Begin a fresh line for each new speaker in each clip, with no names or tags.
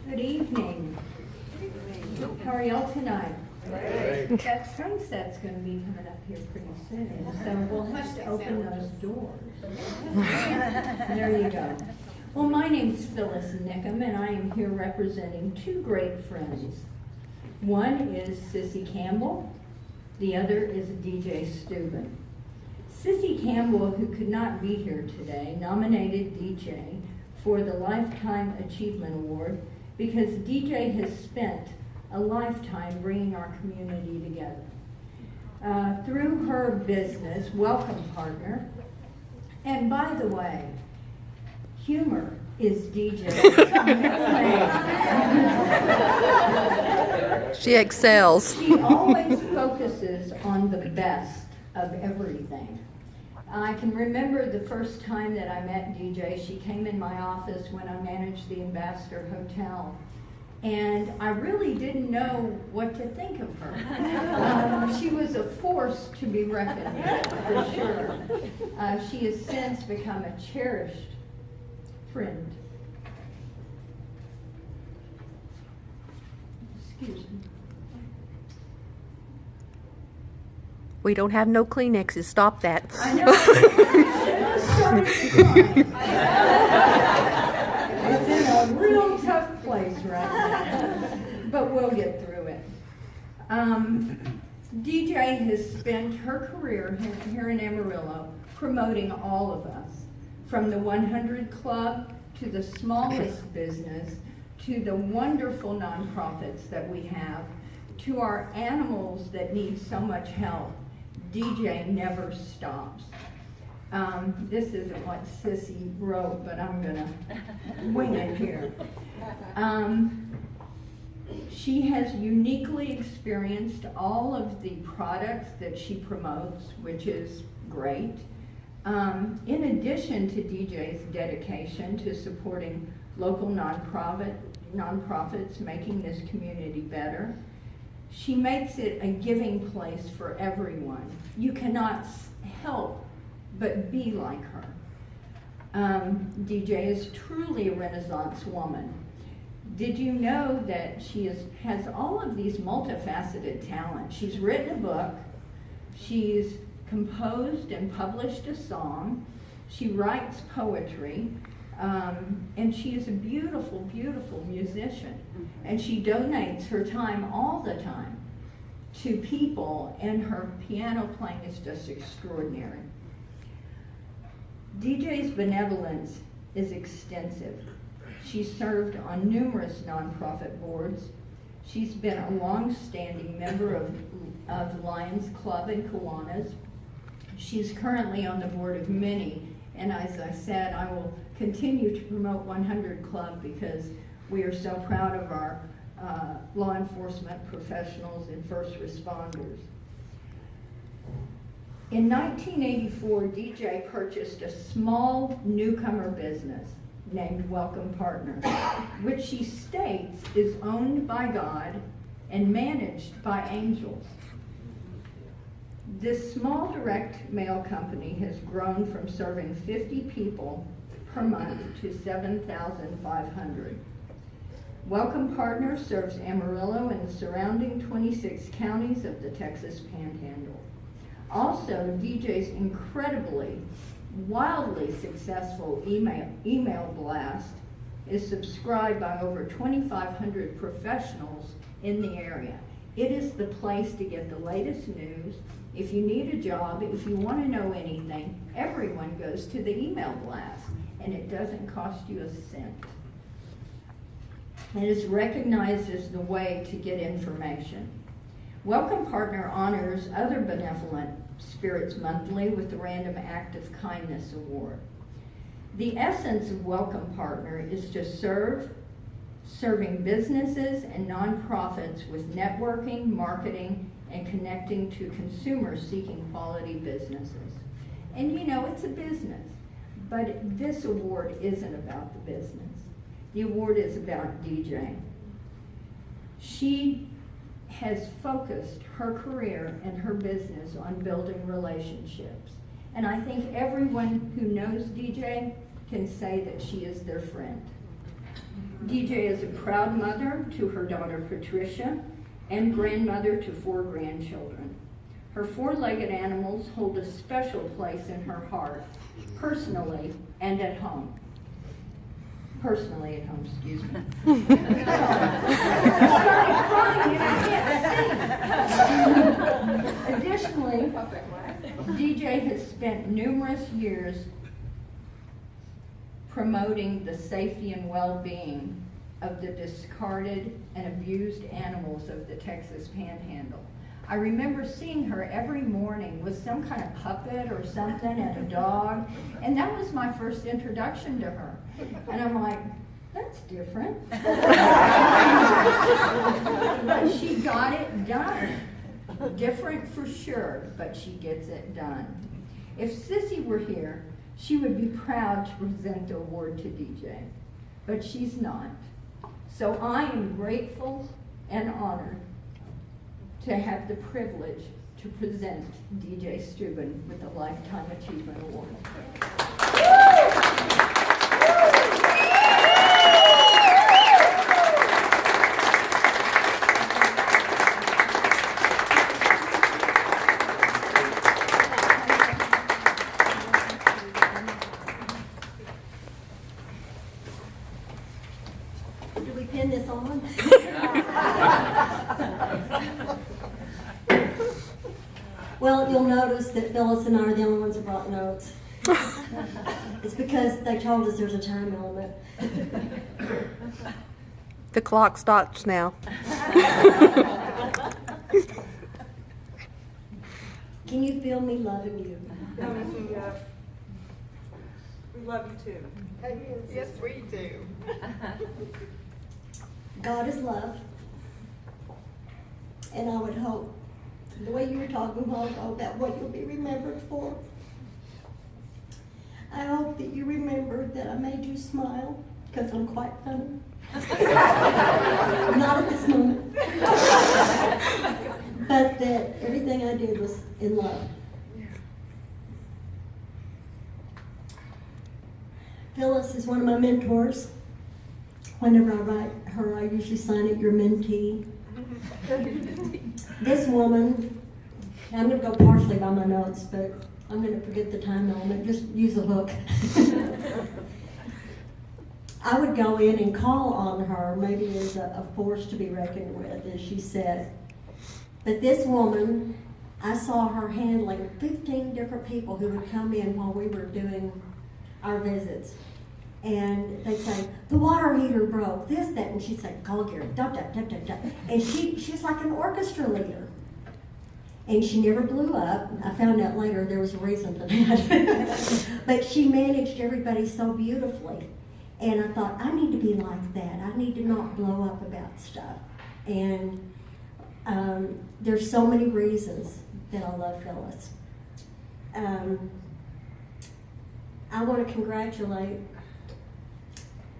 Good evening. How are y'all tonight?
Great.
That sunset's going to be coming up here pretty soon, so we'll have to open those doors. There you go. Well, my name's Phyllis Nickham, and I am here representing two great friends. One is Sissy Campbell. The other is DJ Stubben. Sissy Campbell, who could not be here today, nominated DJ for the Lifetime Achievement Award because DJ has spent a lifetime bringing our community together. Through her business, Welcome Pardner, and by the way, humor is DJ's
She excels.
She always focuses on the best of everything. I can remember the first time that I met DJ. She came in my office when I managed the Ambassador Hotel. And I really didn't know what to think of her. She was a force to be reckoned with, for sure. She has since become a cherished friend. Excuse me.
We don't have no Kleenexes. Stop that.
I know. I started to cry. It's in a real tough place right now, but we'll get through it. DJ has spent her career here in Amarillo promoting all of us, from the 100 Club to the smallest business to the wonderful nonprofits that we have, to our animals that need so much help. DJ never stops. This isn't what Sissy wrote, but I'm gonna wing it here. She has uniquely experienced all of the products that she promotes, which is great. In addition to DJ's dedication to supporting local nonprofits, making this community better, she makes it a giving place for everyone. You cannot help but be like her. DJ is truly a Renaissance woman. Did you know that she has all of these multifaceted talents? She's written a book, she's composed and published a song, she writes poetry, and she is a beautiful, beautiful musician. And she donates her time all the time to people, and her piano playing is just extraordinary. DJ's benevolence is extensive. She's served on numerous nonprofit boards. She's been a long-standing member of Lions Club and Kiwanis. She's currently on the board of many, and as I said, I will continue to promote 100 Club because we are so proud of our law enforcement professionals and first responders. In 1984, DJ purchased a small newcomer business named Welcome Pardner, which she states is owned by God and managed by angels. This small direct mail company has grown from serving 50 people per month to 7,500. Welcome Pardner serves Amarillo and the surrounding 26 counties of the Texas Panhandle. Also, DJ's incredibly, wildly successful email blast is subscribed by over 2,500 professionals in the area. It is the place to get the latest news. If you need a job, if you want to know anything, everyone goes to the email blast, and it doesn't cost you a cent. It is recognized as the way to get information. Welcome Pardner honors other benevolent spirits monthly with the Random Act of Kindness Award. The essence of Welcome Pardner is to serving businesses and nonprofits with networking, marketing, and connecting to consumers seeking quality businesses. And you know, it's a business, but this award isn't about the business. The award is about DJ. She has focused her career and her business on building relationships. And I think everyone who knows DJ can say that she is their friend. DJ is a proud mother to her daughter Patricia and grandmother to 4 grandchildren. Her 4-legged animals hold a special place in her heart, personally and at home. Personally at home, excuse me. I started crying and I can't sing. Additionally, DJ has spent numerous years promoting the safety and well-being of the discarded and abused animals of the Texas Panhandle. I remember seeing her every morning with some kind of puppet or something and a dog, and that was my first introduction to her. And I'm like, that's different. But she got it done. Different for sure, but she gets it done. If Sissy were here, she would be proud to present the award to DJ, but she's not. So I am grateful and honored to have the privilege to present DJ Stubben with the Lifetime Achievement Award.
Do we pin this on? Well, you'll notice that Phyllis and I are the only ones who brought notes. It's because they told us there's a time element.
The clock stops now.
Can you feel me loving you?
We love you too.
Yes, we do.
God is love. And I would hope, the way you were talking about what you'll be remembered for, I hope that you remembered that I made you smile, because I'm quite funny. Not at this moment. But that everything I did was in love. Phyllis is one of my mentors. Whenever I write her, I usually sign it, your mentee. This woman, I'm going to go partially by my notes, but I'm going to forget the time element, just use a hook. I would go in and call on her, maybe as a force to be reckoned with, as she said. But this woman, I saw her handling 15 different people who would come in while we were doing our visits. And they'd say, the water heater broke, this, that, and she'd say, call Gary, da, da, da, da, da. And she's like an orchestra leader. And she never blew up. I found out later there was a reason for that. But she managed everybody so beautifully. And I thought, I need to be like that. I need to not blow up about stuff. And there's so many reasons that I love Phyllis. I want to congratulate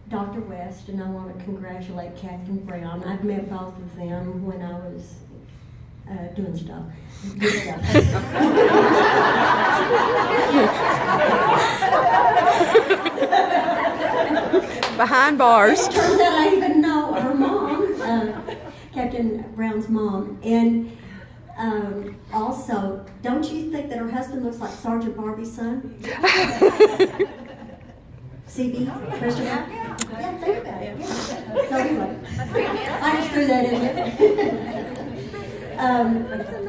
Dr. West, and I want to congratulate Captain Brown. I've met both of them when I was doing stuff. Good stuff.
Behind bars.
It turns out I even know her mom, Captain Brown's mom. And also, don't you think that her husband looks like Sergeant Barbie's son? CB, Christopher? Yeah, think about it. Yeah. So anyway, I just threw that in there.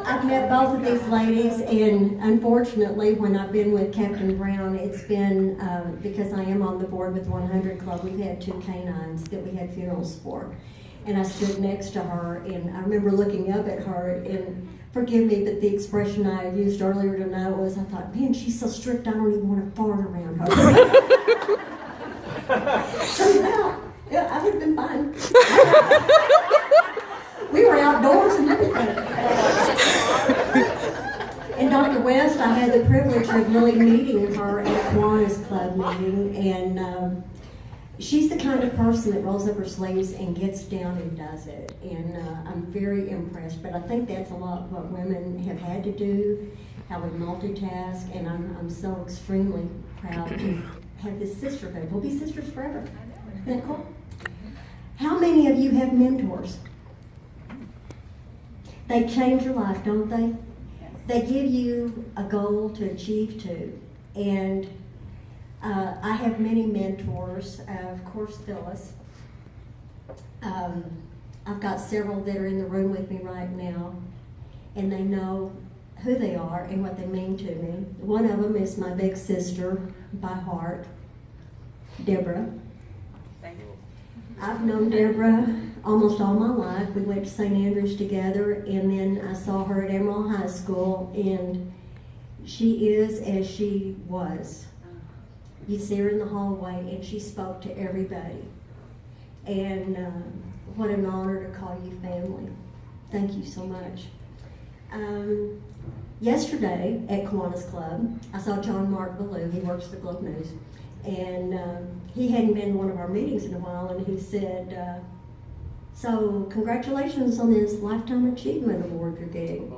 I've met both of these ladies, and unfortunately, when I've been with Captain Brown, it's been because I am on the board with 100 Club. We've had 2 canines that we had funerals for, and I stood next to her, and I remember looking up at her, and forgive me, but the expression I used earlier tonight was, I thought, man, she's so strict, I don't even want to fart around her. Turns out, yeah, I would have been fine. We were outdoors and everything. And Dr. West, I had the privilege of really meeting her at Kiwanis Club meeting, and she's the kind of person that rolls up her sleeves and gets down and does it. And I'm very impressed, but I think that's a lot what women have had to do, how we multitask, and I'm so extremely proud to have this sisterhood. We'll be sisters forever. Isn't that cool? How many of you have mentors? They change your life, don't they? They give you a goal to achieve to. And I have many mentors, of course, Phyllis. I've got several that are in the room with me right now, and they know who they are and what they mean to me. One of them is my big sister by heart, Deborah.
Thank you.
I've known Deborah almost all my life. We went to St. Andrews together, and then I saw her at Amarillo High School, and she is as she was. You see her in the hallway, and she spoke to everybody. And what an honor to call you family. Thank you so much. Yesterday at Kiwanis Club, I saw John Mark Ballou. He works for the Globe News. And he hadn't been to one of our meetings in a while, and he said, so congratulations on this Lifetime Achievement Award you're getting.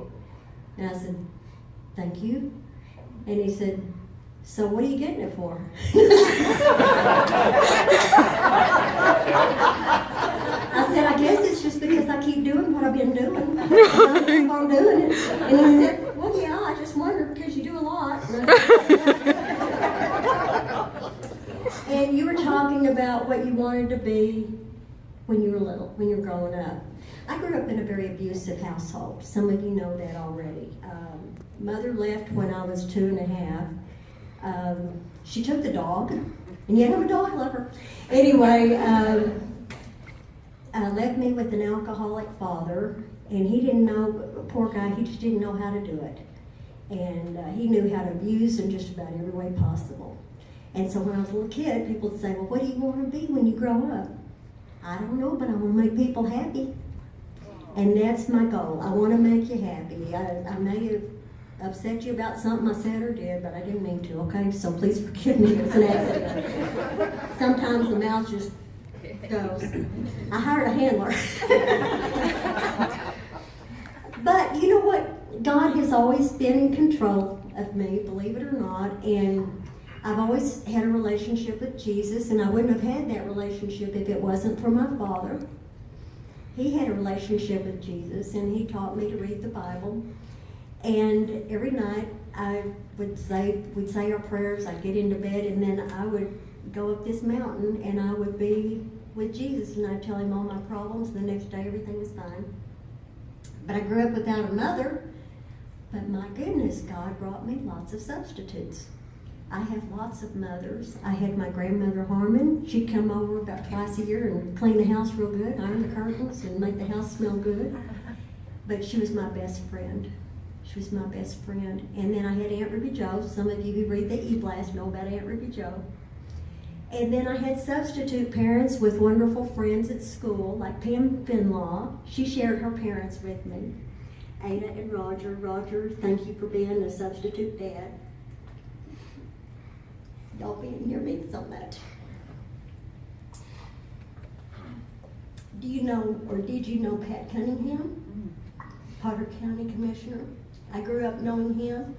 And I said, thank you. And he said, so what are you getting it for? I said, I guess it's just because I keep doing what I've been doing. I keep on doing it. And he said, well, yeah, I just wondered because you do a lot. And you were talking about what you wanted to be when you were little, when you were growing up. I grew up in a very abusive household. Some of you know that already. Mother left when I was 2.5. She took the dog, and yet I'm a dog lover. Anyway, left me with an alcoholic father, and he didn't know, poor guy, he just didn't know how to do it. And he knew how to abuse in just about every way possible. And so when I was a little kid, people would say, well, what do you want to be when you grow up? I don't know, but I want to make people happy. And that's my goal. I want to make you happy. I may have upset you about something I said or did, but I didn't mean to, okay? So please forgive me, it's an accident. Sometimes the mouth just goes. I hired a handler. But you know what? God has always been in control of me, believe it or not, and I've always had a relationship with Jesus, and I wouldn't have had that relationship if it wasn't for my father. He had a relationship with Jesus, and he taught me to read the Bible. And every night we'd say our prayers, I'd get into bed, and then I would go up this mountain, and I would be with Jesus, and I'd tell him all my problems. The next day, everything was fine. But I grew up without a mother, but my goodness, God brought me lots of substitutes. I have lots of mothers. I had my grandmother Harmon. She'd come over about twice a year and clean the house real good, iron the curtains, and make the house smell good. But she was my best friend. She was my best friend. And then I had Aunt Ruby Jo. Some of you who read the E-Blast know about Aunt Ruby Jo. And then I had substitute parents with wonderful friends at school, like Pam Finlaw. She shared her parents with me. Ada and Roger. Roger, thank you for being a substitute dad. Y'all being here means so much. Do you know, or did you know Pat Cunningham? Potter County Commissioner. I grew up knowing him,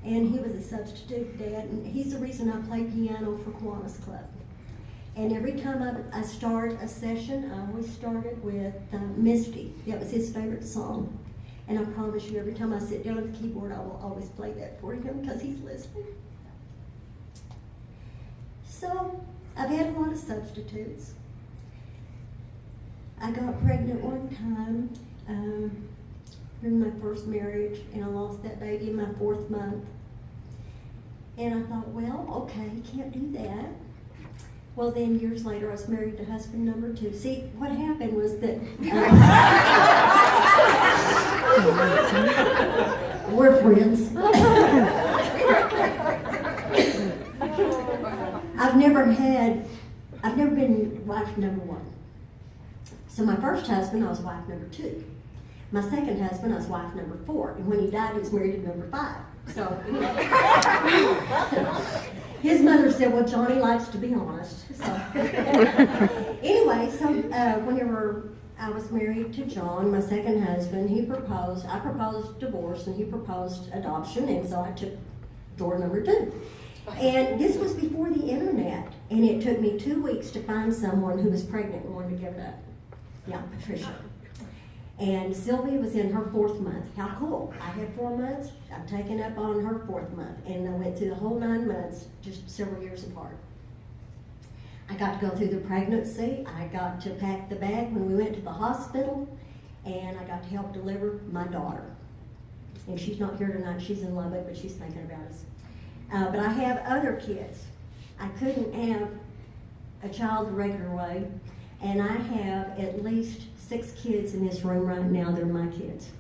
and he was a substitute dad, and he's the reason I play piano for Kiwanis Club. And every time I start a session, I always started with Misty. That was his favorite song. And I promise you, every time I sit down at the keyboard, I will always play that for him because he's listening. So, I've had a lot of substitutes. I got pregnant one time during my first marriage, and I lost that baby in my 4th month. And I thought, well, okay, you can't do that. Well, then years later, I was married to husband number 2. See, what happened was that we're friends. I've never been wife number 1. So my first husband, I was wife number 2. My second husband, I was wife number 4. And when he died, he was married to number 5. So his mother said, well, Johnny likes to be honest. So anyway, so whenever I was married to John, my second husband, I proposed divorce, and he proposed adoption, and so I took door number 2. And this was before the internet. And it took me 2 weeks to find someone who was pregnant and wanted to give it up. Yeah, Patricia. And Sylvia was in her 4th month. How cool. I had 4 months. I'm taking up on her 4th month. And I went through the whole 9 months, just several years apart. I got to go through the pregnancy. I got to pack the bag when we went to the hospital. And I got to help deliver my daughter. And she's not here tonight. She's in Lubbock, but she's thinking about us. But I have other kids. I couldn't have a child the regular way. And I have at least 6 kids in this room right now. They're my kids.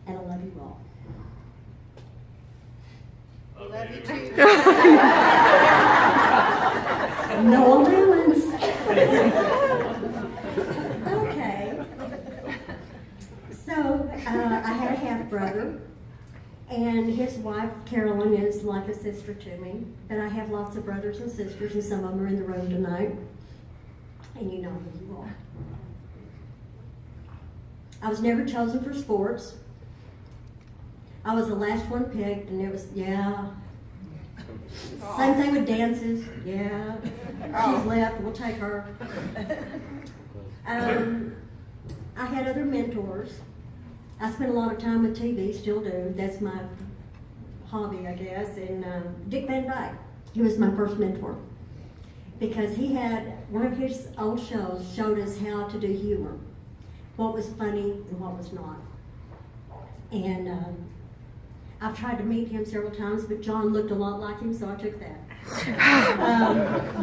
And I love you all.
Love you too.
No allowance. Okay. So, I had a half-brother, and his wife, Carolyn, is like a sister to me. But I have lots of brothers and sisters, and some of them are in the room tonight. And you know who you are. I was never chosen for sports. I was the last one picked, and it was, yeah. Same thing with dances, yeah. She's left, we'll take her. I had other mentors. I spent a lot of time with TV, still do. That's my hobby, I guess. And Dick Van Dyke, he was my first mentor. Because he had, one of his old shows showed us how to do humor. What was funny and what was not. And I've tried to meet him several times, but John looked a lot like him, so I took that.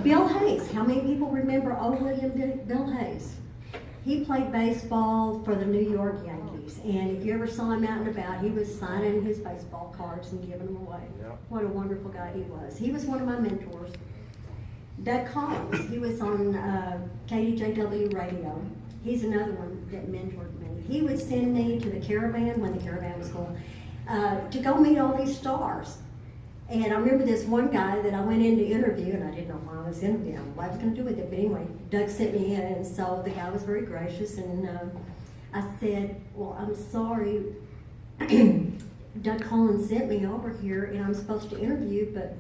Bill Hayes. How many people remember old William Bill Hayes? He played baseball for the New York Yankees, and if you ever saw him out and about, he was signing his baseball cards and giving them away. Yep. What a wonderful guy he was. He was one of my mentors. Doug Collins, he was on KDJW radio. He's another one that mentored me. He would send me to the Caravan, when the Caravan was going, to go meet all these stars. And I remember this one guy that I went in to interview, and I didn't know why I was interviewing, what I was going to do with it. But anyway, Doug sent me in, and so the guy was very gracious. And I said, well, I'm sorry, Doug Collins sent me over here, and I'm supposed to interview, but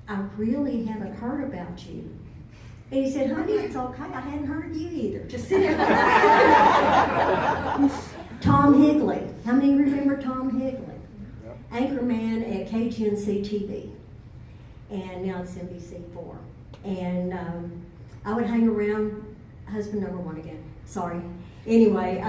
I really haven't heard about you. And he said, honey, it's okay. I hadn't heard of you either. Just sit down. Tom Higley. How many remember Tom Higley? Yep. Anchorman at KGNC TV. And now it's NBC4. And I would hang around, husband number 1 again. Sorry. Anyway,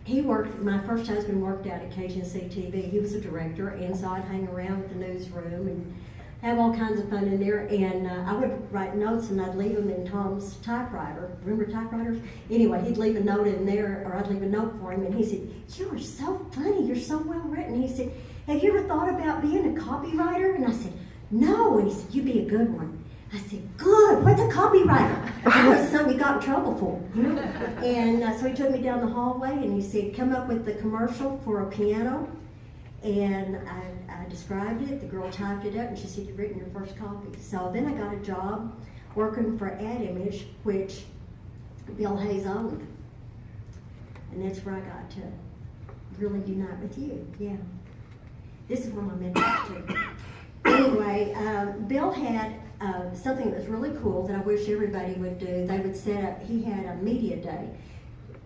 he worked, my first husband worked out at KGNC TV. He was a director, and so I'd hang around with the newsroom and have all kinds of fun in there, and I would write notes and I'd leave them in Tom's typewriter. Remember typewriters? Anyway, he'd leave a note in there, or I'd leave a note for him, and he said, you are so funny, you're so well written. He said, have you ever thought about being a copywriter? And I said, no. And he said, you'd be a good one. I said, good, what's a copywriter? That's something you got in trouble for, you know? And so he took me down the hallway and he said, come up with the commercial for a piano. And I described it, the girl typed it up, and she said, you've written your first copy. So then I got a job working for Ad Image, which Bill Hayes owned. And that's where I got to really unite with you, yeah. This is where my mentors too. Anyway, Bill had something that was really cool that I wish everybody would do. They would set up, he had a media day.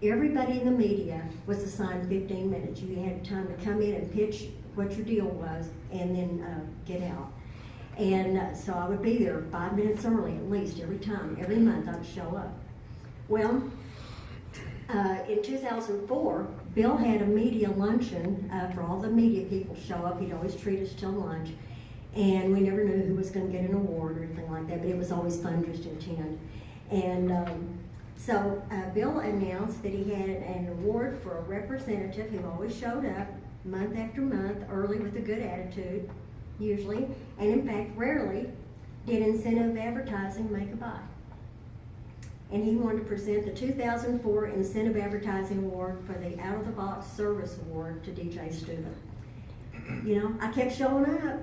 Everybody in the media was assigned 15 minutes. You had time to come in and pitch what your deal was and then get out. And so I would be there 5 minutes early at least every time. Every month I would show up. Well, in 2004, Bill had a media luncheon for all the media people show up. He'd always treat us till lunch. And we never knew who was going to get an award or anything like that, but it was always fun just to attend. And so Bill announced that he had an award for a representative who always showed up month after month early with a good attitude, usually, and in fact rarely did incentive advertising make a buy. And he wanted to present the 2004 Incentive Advertising Award for the Out of the Box Service Award to DJ Stubben. You know, I kept showing up.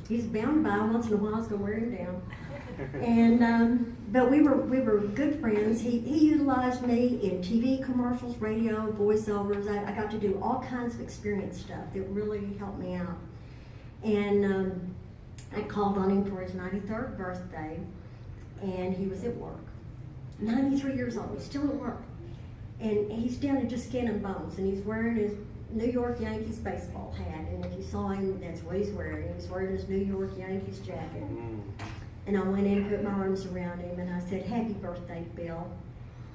He's bound by once in a while. I was going to wear him down. And but we were good friends. He utilized me in TV commercials, radio, voiceovers. I got to do all kinds of experience stuff that really helped me out. And I called on him for his 93rd birthday, and he was at work. 93 years old, he's still at work. And he's down to just skin and bones, and he's wearing his New York Yankees baseball hat. And if you saw him, that's what he's wearing. He's wearing his New York Yankees jacket. And I went in and put my arms around him, and I said, "Happy birthday, Bill.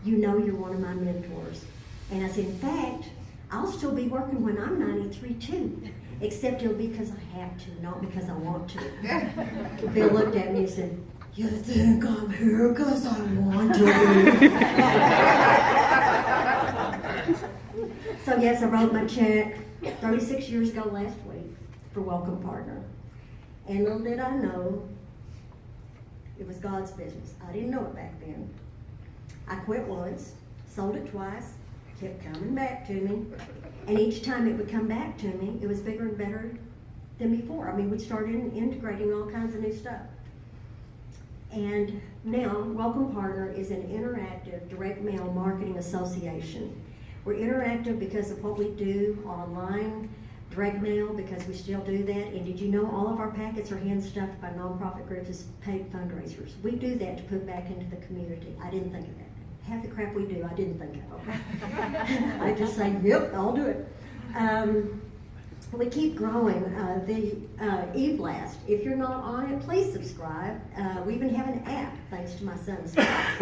You know you're one of my mentors." And I said, "In fact, I'll still be working when I'm 93 too, except it'll be because I have to, not because I want to." Bill looked at me and said, "You think I'm here because I want to?" So yes, I wrote my check 36 years ago last week for Welcome Pardner. And little did I know, it was God's business. I didn't know it back then. I quit once, sold it twice, kept coming back to me. And each time it would come back to me, it was bigger and better than before. I mean, we started integrating all kinds of new stuff. And now, Welcome Pardner is an interactive direct mail marketing association. We're interactive because of what we do online, direct mail, because we still do that. And did you know all of our packets are hand-stuffed by nonprofit groups as paid fundraisers? We do that to put back into the community. I didn't think of that. Half the crap we do, I didn't think of. I just say, yep, I'll do it. We keep growing. The e-blast, if you're not on it, please subscribe. We even have an app, thanks to my son's stuff.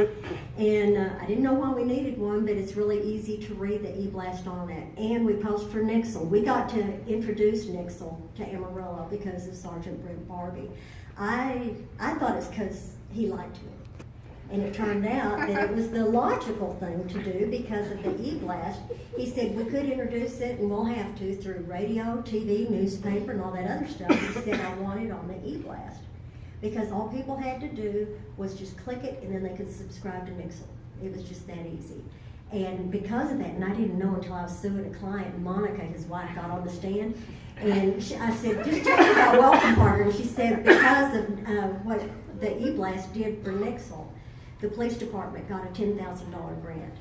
And I didn't know why we needed one, but it's really easy to read the e-blast on it. And we post for Nixle. We got to introduce Nixle to Amarillo because of Sergeant Brent Barbie. I thought it's because he liked me. And it turned out that it was the logical thing to do because of the e-blast. He said we could introduce it, and we'll have to, through radio, TV, newspaper, and all that other stuff. He said I want it on the e-blast. Because all people had to do was just click it, and then they could subscribe to Nixle. It was just that easy. And because of that, and I didn't know until I was suing a client, Monica, his wife, got on the stand. And I said, "Just tell me about Welcome Pardner." And she said, because of what the e-blast did for Nixle, the police department got a $10,000 grant.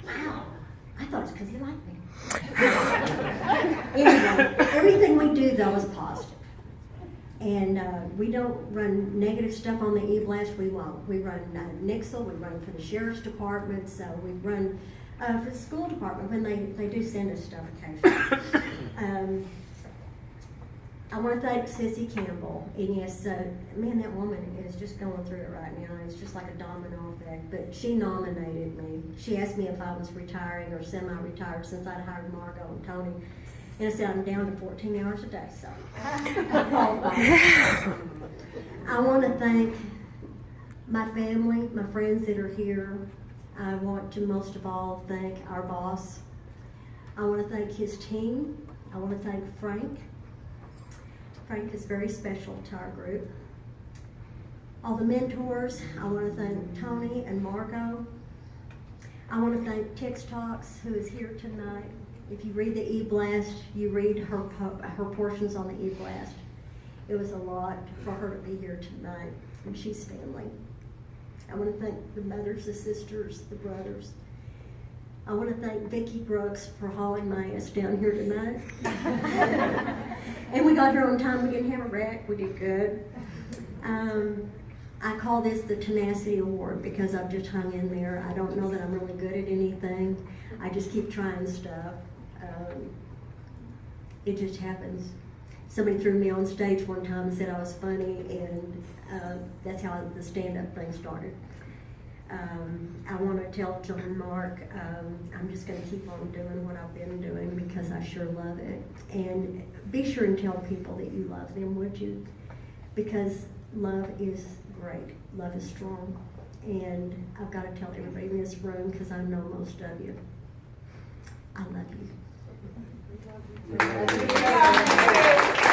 Wow, I thought it's because he liked me. Anyway, everything we do though is positive. And we don't run negative stuff on the e-blast, we won't. We run Nixle, we run for the sheriff's department, so we run for the school department when they do send us stuff occasionally. I want to thank Sissy Campbell, and yes, man, that woman is just going through it right now. It's just like a domino effect, but she nominated me. She asked me if I was retiring or semi-retired since I'd hired Margot and Tony, and I said I'm down to 14 hours a day, so I qualify. I want to thank my family, my friends that are here. I want to most of all thank our boss. I want to thank his team. I want to thank Frank. Frank is very special to our group. All the mentors, I want to thank Tony and Margot. I want to thank Tix Talks, who is here tonight. If you read the e-blast, you read her portions on the e-blast. It was a lot for her to be here tonight, and she's family. I want to thank the mothers, the sisters, the brothers. I want to thank Vicki Brooks for hauling my ass down here tonight. And we got here on time. We didn't have a wreck. We did good. I call this the Tenacity Award because I've just hung in there. I don't know that I'm really good at anything. I just keep trying stuff. It just happens. Somebody threw me on stage one time and said I was funny, and that's how the stand-up thing started. I want to tell John Mark, I'm just going to keep on doing what I've been doing because I sure love it. And be sure and tell people that you love them, would you? Because love is great. Love is strong. And I've got to tell everybody in this room because I know most of you. I love you.
We love you.